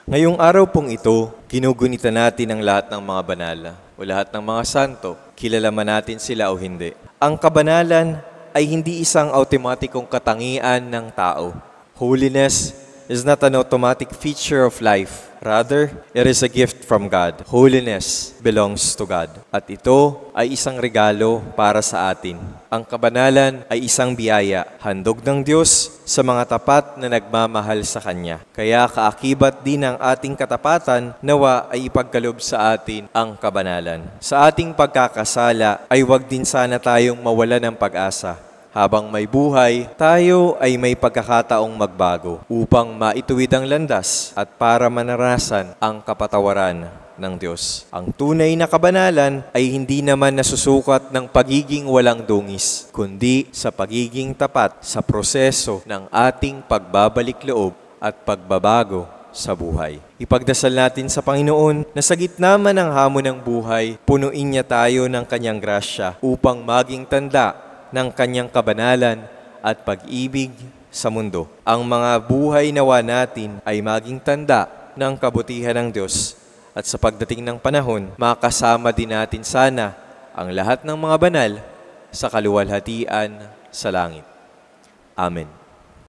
Ngayong araw pong ito, ginugunita natin ang lahat ng mga banal o lahat ng mga santo, kilala man natin sila o hindi. Ang kabanalan ay hindi isang automatikong katangian ng tao. Holiness is not an automatic feature of life. Rather, it is a gift from God. Holiness belongs to God. At ito ay isang regalo para sa atin. Ang kabanalan ay isang biyaya, handog ng Diyos sa mga tapat na nagmamahal sa Kanya. Kaya kaakibat din ng ating katapatan, nawa ay ipagkaloob sa atin ang kabanalan. Sa ating pagkakasala ay huwag din sana tayong mawala ng pag-asa. Habang may buhay, tayo ay may pagkakataong magbago upang maituwid ang landas at para manarasan ang kapatawaran ng Diyos. Ang tunay na kabanalan ay hindi naman nasusukat ng pagiging walang dungis, kundi sa pagiging tapat sa proseso ng ating pagbabalik loob at pagbabago sa buhay. Ipagdasal natin sa Panginoon na sa gitna man ng hamon ng buhay, punuin niya tayo ng Kanyang grasya upang maging tanda ng Kanyang kabanalan at pag-ibig sa mundo. Ang mga buhay nawa natin ay maging tanda ng kabutihan ng Diyos at sa pagdating ng panahon, makasama din natin sana ang lahat ng mga banal sa kaluwalhatian sa langit. Amen.